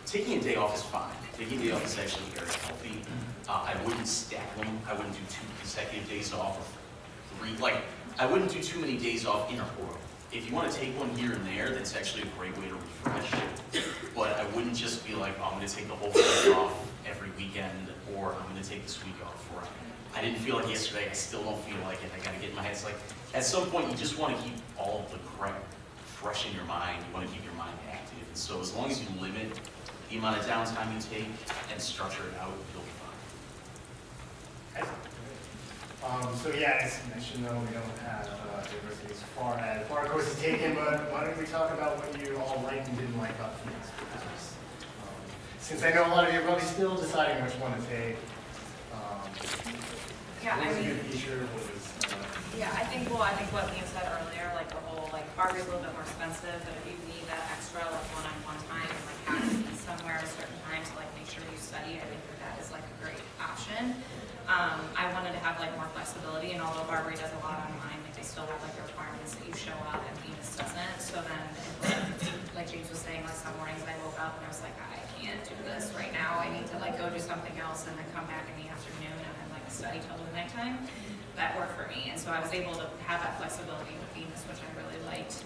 Taking a day off is fine. Taking a day off is actually very healthy. I wouldn't stack them. I wouldn't do 2 consecutive days off or 3. Like, I wouldn't do too many days off in a row. If you want to take one here and there, that's actually a great way to refresh. But I wouldn't just be like, oh, I'm going to take the whole week off every weekend, or I'm going to take this week off. Or I didn't feel like yesterday. I still don't feel like it. I got to get in my head. It's like, at some point, you just want to keep all of the crap fresh in your mind. You want to keep your mind active. And so as long as you limit the amount of downtime you take and structure it out, you'll be fine. So yeah, as mentioned though, we don't have diversity as far as bar courses taken, but why don't we talk about what you all liked and didn't like about Phoenix? Since I know a lot of you are probably still deciding which one to take. Yeah, what I was a mean, good feature? yeah, I think what Liam said earlier, like the whole, like, Barbie's a little bit more expensive, but if you need that extra, like, one-on-one time and, like, have to be somewhere at a certain time to, like, make sure you study, I think that is, like, a great option. I wanted to have, like, more flexibility, and although Barbie does a lot online, like, they still have, like, the requirements that you show up, and Venus doesn't, so then, like James was saying, like, some mornings I woke up and I was like, I can't do this right now, I need to, like, go do something else, and then come back in the afternoon and then, like, study till the nighttime. That worked for me, and so I was able to have that flexibility with Venus, which I really liked.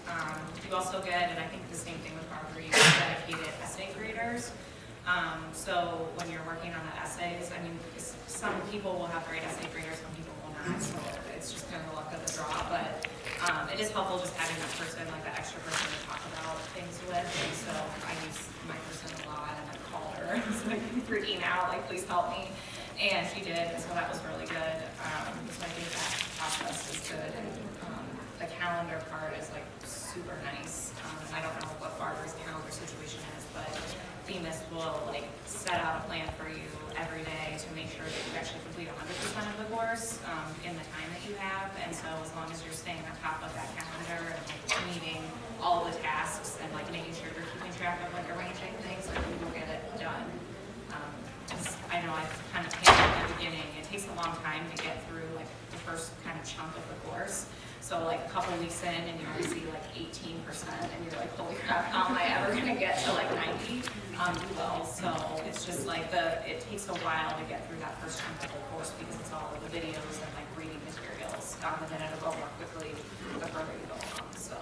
You also get, and I think the same thing with Barbary, you get dedicated essay graders. So when you're working on the essays, I mean, some people will have great essay graders, some people will not, so it's just kind of the luck of the draw, but it is helpful just having that person, like that extra person to talk about things with, and so I use my person a lot, and I called her, I was like freaking out, like, please help me. And she did, and so that was really good. So I think that process is good. And the calendar part is like super nice. And I don't know what Barbara's calendar situation is, but Themis will like set out a plan for you every day to make sure that you actually complete 100% of the course in the time that you have. And so as long as you're staying on top of that calendar and like meeting all of the tasks and like making sure you're keeping track of like arranging things, like you will get it done. I know I kind of paid at the beginning. It takes a long time to get through like the first kind of chunk of the course. So like a couple weeks in and you only see like 18% and you're like, holy crap, how am I ever gonna get to like 90? You will. So it's just like it takes a while to get through that first chunk of the course because it's all of the videos and like reading materials. And then it'll go more quickly the further you go along. So,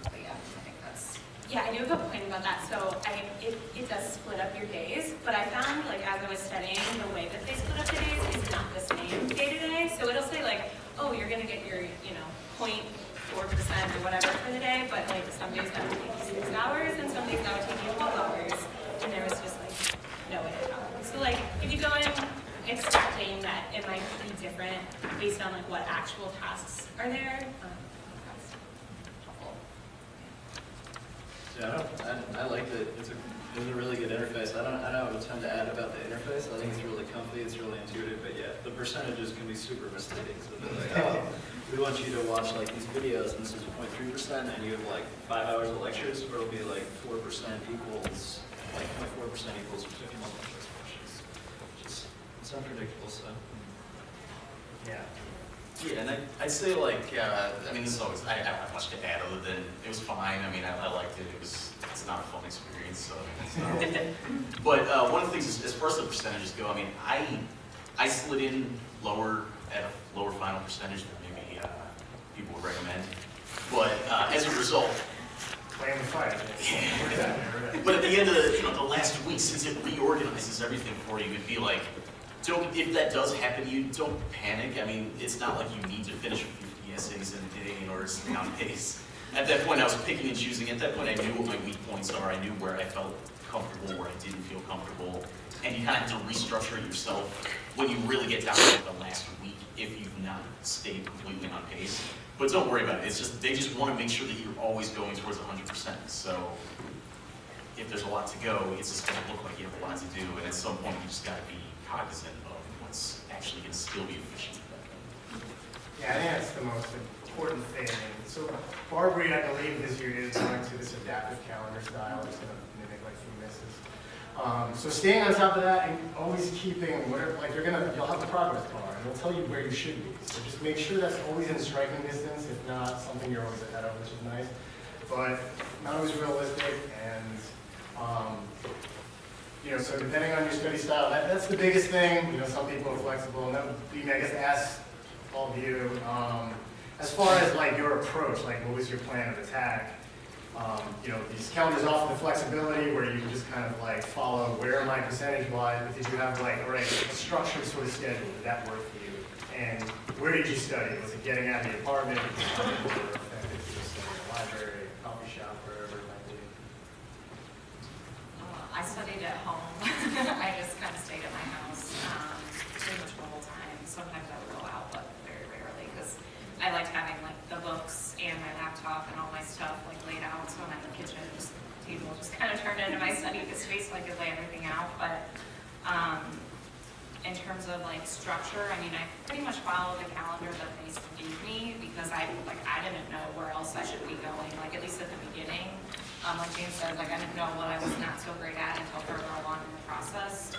but yeah, I think that's. Yeah, I do have a point about that. So it does split up your days, but I found like as I was studying, the way that they split up the days is not the same day to day. So it'll say like, oh, you're gonna get your, 0.4% or whatever for the day, but like some days that would take you 6 hours and some days that would take you 12 hours. And there was just like no way to tell. So like if you go in expecting that it might be different based on like what actual tasks are there, that's helpful. Yeah, I liked it. It was a really good interface. I don't have a ton to add about the interface. I think it's really comfy, it's really intuitive, but yeah, the percentages can be super misleading. So they're like, oh, we want you to watch like these videos, and this is 0.3%, and you have like 5 hours of lectures, where it'll be like 4% equals, like 0.4% equals 50 multiple choice questions. It's unpredictable, so. Yeah. Yeah, and I'd say like, I mean, this is always, I don't have much to add other than it was fine. I mean, I liked it. It's not a fun experience, so it's not. But one of the things is, as far as the percentages go, I mean, I slid in lower at a lower final percentage than maybe people would recommend. But as a result, Playing with fire. but at the end of the last week, since it reorganizes everything for you, it'd be like, if that does happen to you, don't panic. I mean, it's not like you need to finish 50 essays in a day in order to stay on pace. At that point, I was picking and choosing. At that point, I knew what my weak points are. I knew where I felt comfortable, where I didn't feel comfortable. And you kind of have to restructure it yourself when you really get down to like the last week if you've not stayed completely on pace. But don't worry about it. It's just they just want to make sure that you're always going towards 100%. So if there's a lot to go, it's just going to look like you have a lot to do. And at some point, you just got to be cognizant of what's actually going to still be efficient. Yeah, I think that's the most important thing. So Barbary, I believe this year is going to this adaptive calendar style. It's going to mimic like Themis. So staying on top of that and always keeping whatever, like you'll have a progress bar and it'll tell you where you should be. So just make sure that's always in striking distance, if not something you're always ahead of, which is nice. But not always realistic, and so depending on your study style, that's the biggest thing. Some people are flexible, and that would be, I guess, to ask all of you, as far as like your approach, like what was your plan of attack? These calendars offer the flexibility where you can just kind of like follow where am I percentage-wise, but did you have like, all right, a structured sort of schedule, did that work for you? And where did you study? Was it getting out of the apartment? Did you study more effective? Did you study in a library, coffee shop, wherever it might be? I studied at home. I just kind of stayed at my house pretty much the whole time. Sometimes I would go out, but very rarely because I liked having like the books and my laptop and all my stuff like laid out. So when I'm in the kitchen, just the table just kind of turned into my study space so I could lay everything out. But in terms of like structure, I mean, I pretty much followed the calendar that they gave me because I didn't know where else I should be going. Like at least at the beginning. Like James said, like I didn't know what I was not so great at until further along in the process.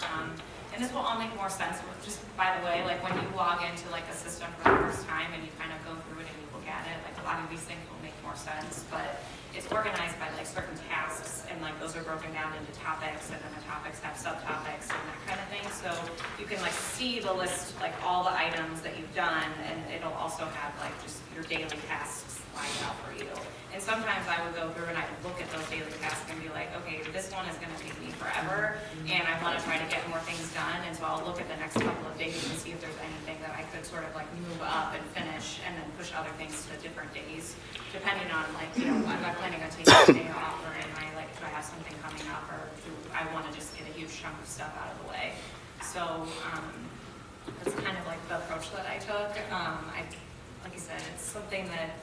And this will all make more sense. Just by the way, like when you log into like a system for the first time and you kind of go through it and you look at it, like a lot of these things will make more sense. But it's organized by like certain tasks, and like those are broken down into topics, and then the topics have subtopics and that kind of thing. So you can like see the list, like all the items that you've done, and it'll also have like just your daily tasks lined out for you. And sometimes I would go through and I would look at those daily tasks and be like, okay, this one is going to take me forever, and I want to try to get more things done. And so I'll look at the next couple of days and see if there's anything that I could sort of like move up and finish, and then push other things to different days, depending on like, am I planning on taking a day off, or do I have something coming up, or do I want to just get a huge chunk of stuff out of the way? So that's kind of like the approach that I took. Like I said, it's something that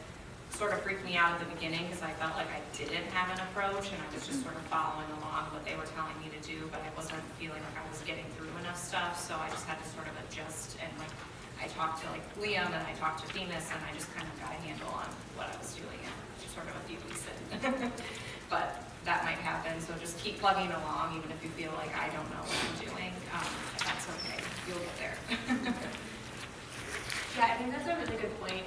sort of freaked me out at the beginning because I felt like I didn't have an approach and I was just sort of following along what they were telling me to do, but I wasn't feeling like I was getting through enough stuff, so I just had to sort of adjust. And like I talked to like Liam and I talked to Demas, and I just kind of got a handle on what I was doing in sort of a few weeks in. But that might happen, so just keep plugging along even if you feel like I don't know what I'm doing. That's okay, you'll get there. Yeah, I think that's a really good point.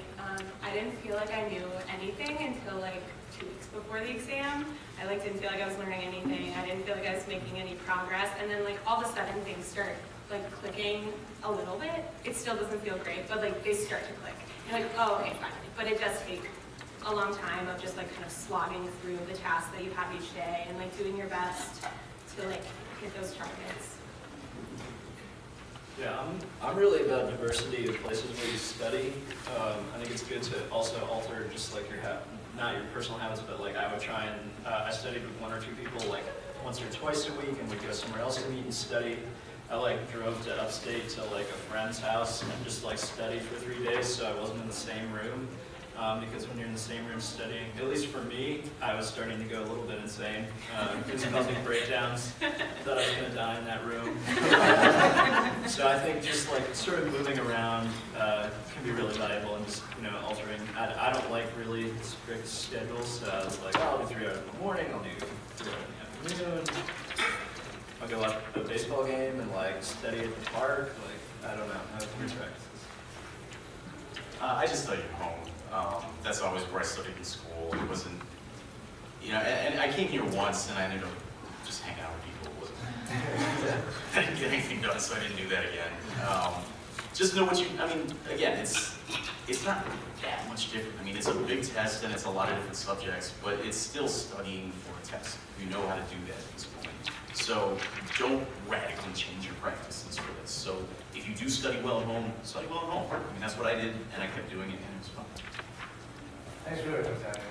I didn't feel like I knew anything until like 2 weeks before the exam. I didn't feel like I was learning anything. I didn't feel like I was making any progress. And then like all of a sudden things start like clicking a little bit. It still doesn't feel great, but like they start to click. You're like, oh, okay, fine. But it does take a long time of just like kind of slogging through the tasks that you have each day and like doing your best to like hit those targets. Yeah, I'm really about diversity of places where you study. I think it's good to also alter just like not your personal habits, but like I would try and, I studied with 1 or 2 people like once or twice a week, and we'd go somewhere else to meet and study. I like drove to upstate to like a friend's house and just like studied for 3 days, so I wasn't in the same room. Because when you're in the same room studying, at least for me, I was starting to go a little bit insane. It was causing breakdowns. Thought I was going to die in that room. So I think just like sort of moving around can be really valuable, and just altering. I don't like really strict schedules. So I was like, I'll do 3 hours in the morning. I'll do 3 hours in the afternoon. I'll go watch a baseball game and like study at the park. Like I don't know. I have weird practices. I just studied at home. That's always where I studied in school. It wasn't, and I came here once and I ended up just hanging out with people. It wasn't, I didn't get anything done, so I didn't do that again. Just know again, it's not that much different. I mean, it's a big test and it's a lot of different subjects, but it's still studying for a test. You know how to do that at this point. So don't radically change your practices for this. So if you do study well at home, study well at home. I mean, that's what I did, and I kept doing it, and it was fun. I just really comes down to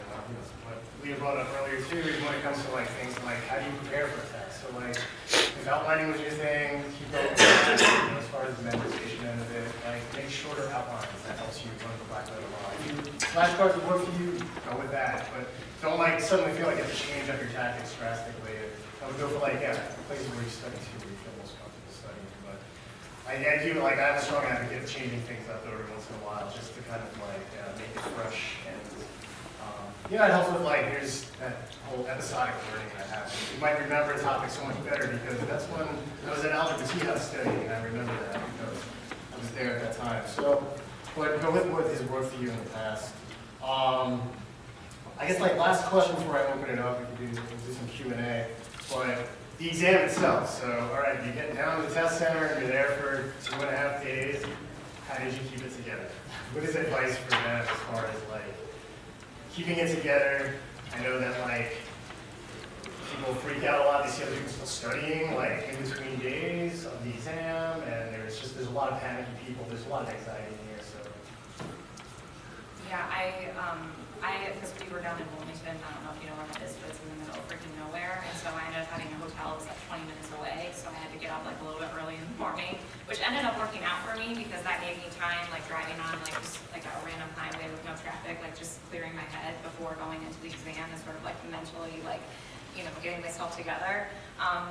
what Leah brought up earlier too, is when it comes to like things like how do you prepare for a test? So like if outlining was your thing, keep going as far as the memorization end of it, like make shorter outlines. That helps you run the black letter law. Flashcards would work for you, go with that, but don't like suddenly feel like you have to change up your tactics drastically. I would go for like places where you study too, where you feel most comfortable studying. But I do I'm a strong advocate of changing things up every once in a while, just to kind of like make it fresh. And it helps with like here's that whole episodic learning that happens. You might remember a topic so much better because that's when I was at Algebra T House studying, and I remember that because I was there at that time. So, but go with what has worked for you in the past. I guess like last question before I open it up, we can do some Q&A. But the exam itself. So, all right, you get down to the test center, you're there for 2.5 days. How did you keep it together? What is advice for that as far as like keeping it together? I know that like people freak out a lot. They see other people still studying like in between days of the exam, and there's a lot of panicky people. There's a lot of anxiety in here. So Yeah, because we were down in Wilmington, I don't know if you know where that is, but it's in the middle of freaking nowhere, and so I ended up having a hotel that was like 20 minutes away, so I had to get up like a little bit early in the morning, which ended up working out for me because that gave me time, like driving on like just like a random highway with no traffic, like just clearing my head before going into the exam and sort of like mentally like, you know, getting myself together.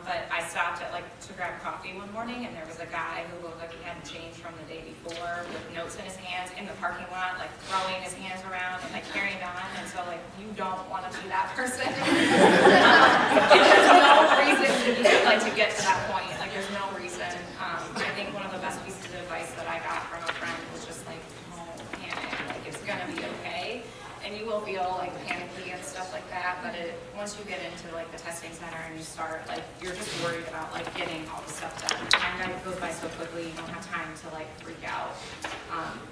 But I stopped at like to grab coffee one morning, and there was a guy who looked like he hadn't changed from the day before with notes in his hands in the parking lot, like throwing his hands around and like carrying on. And so like, you don't want to be that person. There's no reason to get to that point. Like there's no reason. I think one of the best pieces of advice that I got from a friend was just like, don't panic. Like it's gonna be okay. And you will feel like panicky and stuff like that, but once you get into like the testing center and you start, like you're just worried about like getting all the stuff done. Time goes by so quickly, you don't have time to like freak out.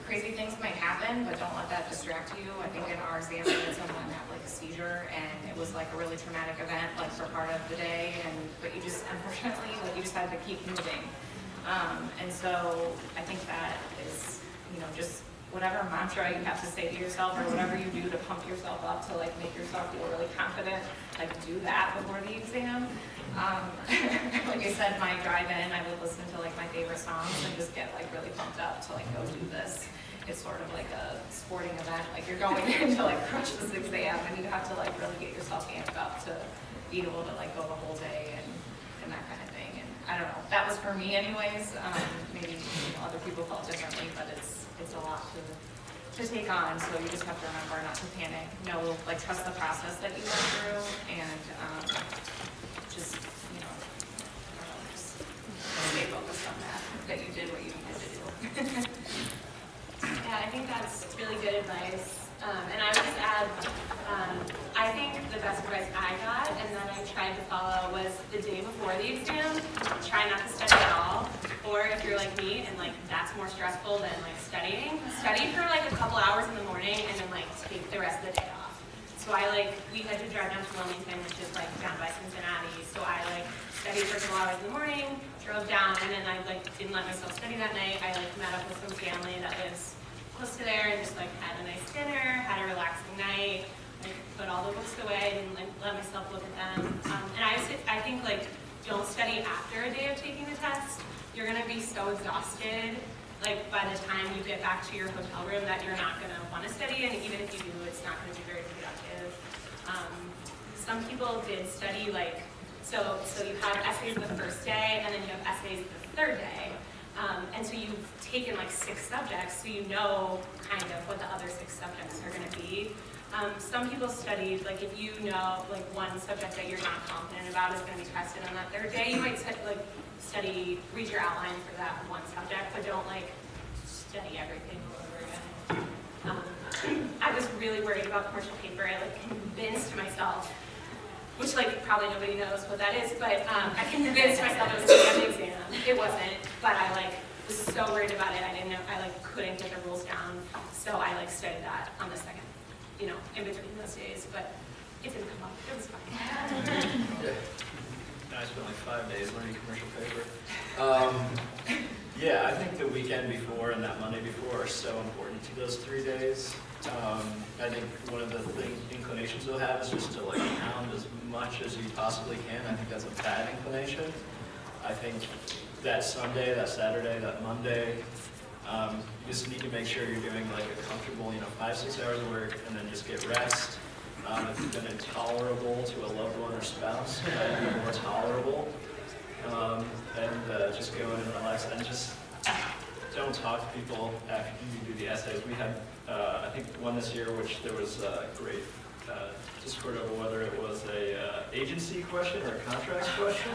Crazy things might happen, but don't let that distract you. I think in our exam we had someone have like a seizure, and it was like a really traumatic event, like for part of the day, but you just, unfortunately, like you just had to keep moving. And so I think that is, you know, just whatever mantra you have to say to yourself or whatever you do to pump yourself up to like make yourself feel really confident, like do that before the exam. Like I said, my drive-in, I would listen to like my favorite songs and just get like really pumped up to like go do this. It's sort of like a sporting event, like you're going in to like crush this exam, and you have to like really get yourself amped up to be able to like go the whole day and that kind of thing. And I don't know, that was for me anyways. Maybe other people felt differently, but it's a lot to take on, so you just have to remember not to panic. Know, like, trust the process that you went through, and just, you know, just stay focused on that you did what you needed to do. Yeah, I think that's really good advice. And I would just add, I think the best advice I got and that I tried to follow was the day before the exam, try not to study at all. Or if you're like me and like that's more stressful than like studying, study for like a couple hours in the morning and then like take the rest of the day off. So we had to drive down to Wilmington, which is like down by Cincinnati. So I like studied for a couple hours in the morning, drove down, and then I like didn't let myself study that night. I like met up with some family that lives close to there and just like had a nice dinner, had a relaxing night, like put all the books away and like let myself look at them. And I think like don't study after a day of taking the test. You're gonna be so exhausted, like by the time you get back to your hotel room that you're not gonna want to study, and even if you do, it's not gonna be very productive. Some people did study like so you have essays the first day and then you have essays the third day. And so you've taken like 6 subjects, so you know kind of what the other 6 subjects are going to be. Some people studied, like if you know like one subject that you're not confident about is going to be tested on that third day, you might read your outline for that one subject, but don't like study everything over again. I was really worried about commercial paper. I like convinced myself, which like probably nobody knows what that is, but I convinced myself it was an exam. It wasn't, but I like was so worried about it. I didn't know, I like couldn't get the rules down, so I like studied that on the second, you know, in between those days, but it didn't come up. It was fine. I spent like 5 days learning commercial paper. Yeah, I think the weekend before and that Monday before are so important to those 3 days. I think one of the inclinations you'll have is just to like pound as much as you possibly can. I think that's a bad inclination. I think that Sunday, that Saturday, that Monday, you just need to make sure you're doing like a comfortable, 5-6 hours of work, and then just get rest. If you've been intolerable to a loved one or spouse, be more tolerable. And just go in and relax, and just don't talk to people after you do the essays. We had, I think, one this year, which there was a great discord over whether it was a agency question or a contracts question.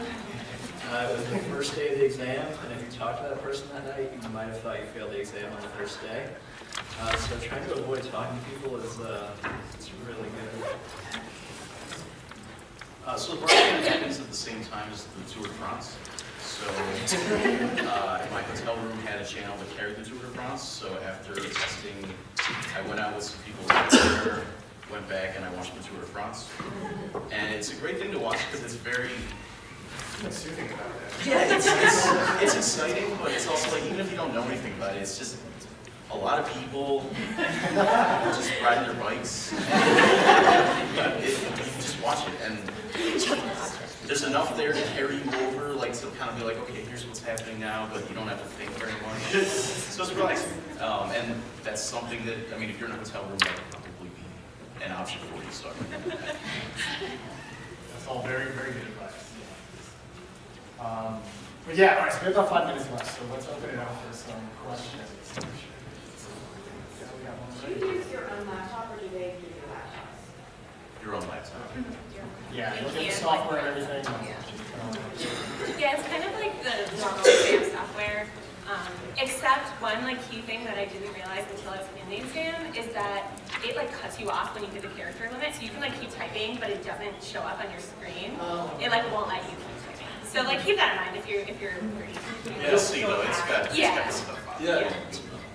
It was the first day of the exam, and if you talked to that person that night, you might have thought you failed the exam on the first day. So trying to avoid talking to people is it's really good. So the bargaining happens at the same time as the Tour de France. So my hotel room had a channel that carried the Tour de France. So after testing, I went out with some people there, went back and I watched the Tour de France. And it's a great thing to watch because it's very, What's soothing about that? yeah, it's exciting, but it's also like, even if you don't know anything about it, it's just a lot of people just riding their bikes. You just watch it, and there's enough there to carry you over, like to kind of be like, okay, here's what's happening now, but you don't have to think very much. So it's relaxing. And that's something that, I mean, if you're in a hotel room, that would probably be an option for you. So I recommend that. That's all very, very good advice. But yeah, all right, so we have about 5 minutes left, so let's open it up for some questions. Yeah, we got one Do right you use your own laptop or do they do your laptops? Your own laptop. Yeah, You look at the can't, software like- and everything. Yeah, it's kind of like the normal exam software, except one like key thing that I didn't realize until I was in the exam is that it like cuts you off when you hit the character limit, so you can like keep typing, but it doesn't show up on your screen. It like won't let you keep typing. So like keep that in mind if you're free. You'll see though, it's got Yeah. stuff on it. Yeah,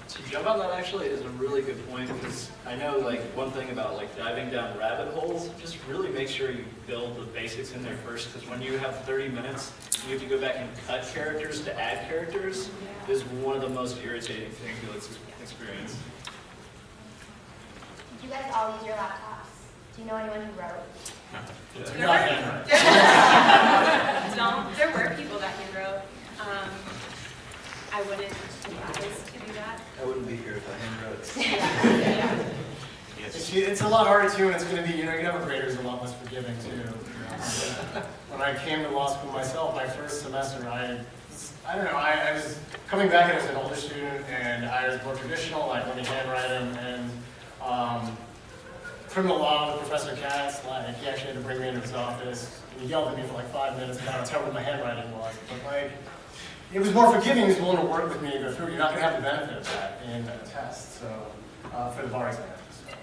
to jump on that actually is a really good point because I know like one thing about like diving down rabbit holes, just really make sure you build the basics in there first because when you have 30 minutes, you have to go back and cut characters to add characters is one of the most irritating things you'll experience. Do you guys all use your laptops? Do you know anyone who wrote? You're not handwriting. There were people that handwrote. I wouldn't advise to do that. I wouldn't be here if I handwrote. Yeah. Yes. It's a lot harder too, and it's going to be, you know, you have a grader who's a lot less forgiving too. You know? When I came to law school myself, my first semester, I don't know, I was coming back as an older student, and I was more traditional, like let me handwrite them, and criminal law with Professor Katz, like he actually had to bring me into his office, and he yelled at me for like 5 minutes about how terrible my handwriting was, but like, it was more forgiving. He was willing to work with me to go through. You're not going to have the benefit of that in a test, so for the bar exam. So,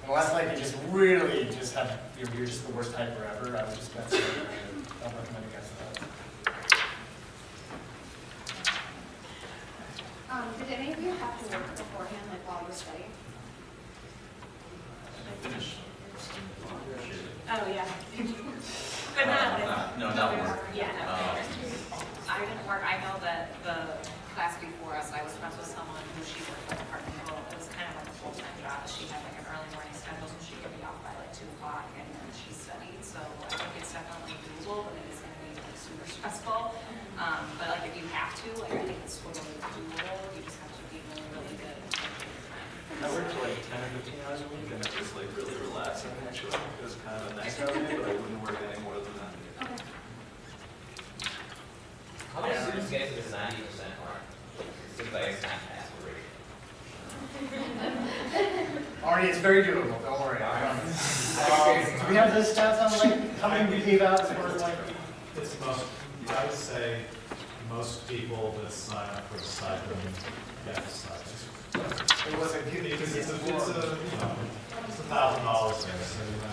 unless like you just really just have, you're just the worst typer ever, I would just not recommend against that. Did any of you have to work beforehand, like while you were studying? Finish. Oh, yeah. But not. No, not work. Yeah, no. I didn't work, I know that the class before us, I was friends with someone who she worked with apartment girl. It was kind of like a full-time job, but she had like an early morning schedule, so she could be off by like 2 o'clock, and then she studied, so I think it's definitely doable, but it is gonna be like super stressful. But like if you have to, like I think it's totally doable, you just have to be really, really good at taking your time. I worked like 10 or 15 hours a week and it was like really relaxing actually. It was kind of a nice hour, but I wouldn't work any more than that. How many students get to the 90% mark? Seems like it's not aspirational. Artie, it's very doable. Don't worry. I promise. Do we have those stats on like how many we gave out as far as like? It's most, I would say, most people that sign up for the stipend get the stipend. It wasn't good Because because it's it's a, it's more. a, you know, it's $1,000 there, so you know.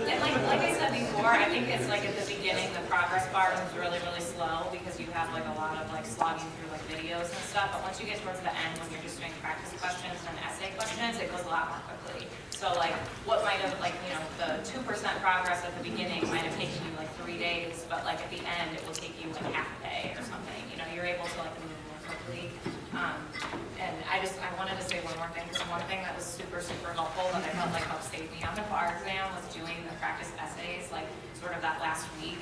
And like I said before, I think it's like at the beginning, the progress bar is really, really slow because you have like a lot of like slogging through like videos and stuff, but once you get towards the end, when you're just doing practice questions and essay questions, it goes a lot more quickly. So like what might have like, you know, the 2% progress at the beginning might have taken you like 3 days, but like at the end, it will take you like half a day or something. You know, you're able to like move more quickly. And I wanted to say one more thing, because one thing that was super, super helpful that I felt like helped save me on the bar exam was doing the practice essays, like sort of that last week.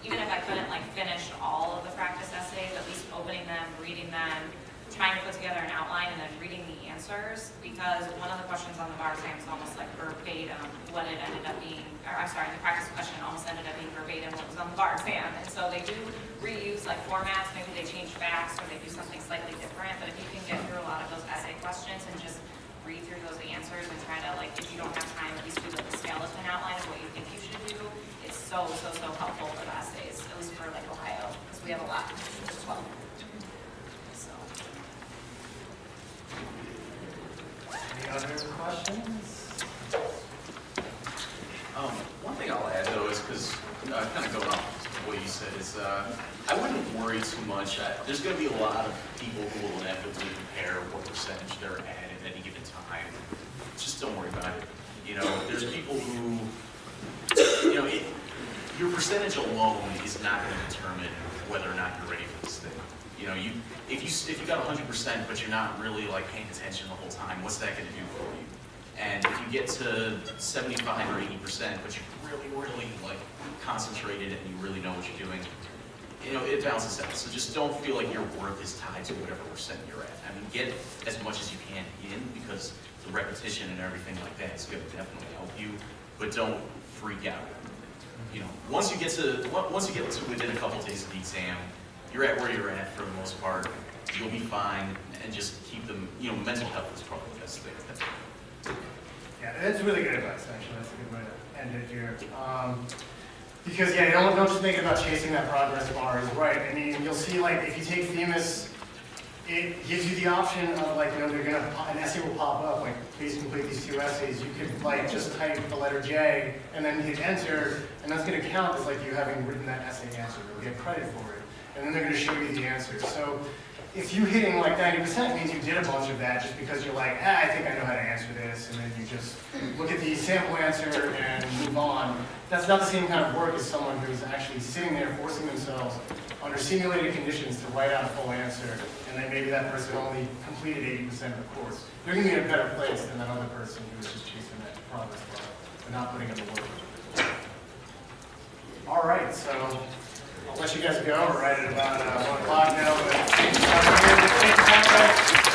Even if I couldn't like finish all of the practice essays, at least opening them, reading them, trying to put together an outline and then reading the answers, because one of the questions on the bar exam is almost like verbatim what it ended up being, or I'm sorry, the practice question almost ended up being verbatim what was on the bar exam. And so they do reuse like formats, maybe they change facts or they do something slightly different, but if you can get through a lot of those essay questions and just read through those answers and try to like, if you don't have time, at least do like a skeleton outline of what you think you should do, it's so, so, so helpful for the essays, at least for like Ohio, because we have a lot, there's 12. So. Any other questions? One thing I'll kind of going off what you said, is I wouldn't worry too much. There's going to be a lot of people who will inevitably compare what percentage they're at any given time. Just don't worry about it. You know, there's people who, you know, your percentage alone is not going to determine whether or not you're ready for this thing. You know, if you got 100%, but you're not really like paying attention the whole time, what's that going to do for you? And if you get to 75 or 80%, but you're really like concentrated and you really know what you're doing, you know, it balances out. So just don't feel like your worth is tied to whatever percent you're at. I mean, get as much as you can in, because the repetition and everything like that is going to definitely help you, but don't freak out. You know, once you get to within a couple days of the exam, you're at where you're at for the most part. You'll be fine, and just keep them. You know, mental health is probably the best thing. Yeah, that's really good advice, actually. That's a good way to end it here. Because, yeah, don't just think about chasing that progress bar, is right. I mean, you'll see, like, if you take Themis, it gives you the option of, like, you know, an essay will pop up, like, please complete these 2 essays. You could, like, just type the letter J and then hit enter, and that's going to count as, like, you having written that essay answer. You'll get credit for it. And then they're going to show you the answer. So if you hitting, like, 90% means you did a bunch of that just because you're like, I think I know how to answer this, and then you just look at the sample answer and move on. That's not the same kind of work as someone who's actually sitting there forcing themselves under simulated conditions to write out a full answer, and then maybe that person only completed 80% of the course. They're going to be in a better place than that other person who was just chasing that progress bar and not putting in the work. All right, so I'll let you guys go. We're right at about 1 o'clock now. But thank you.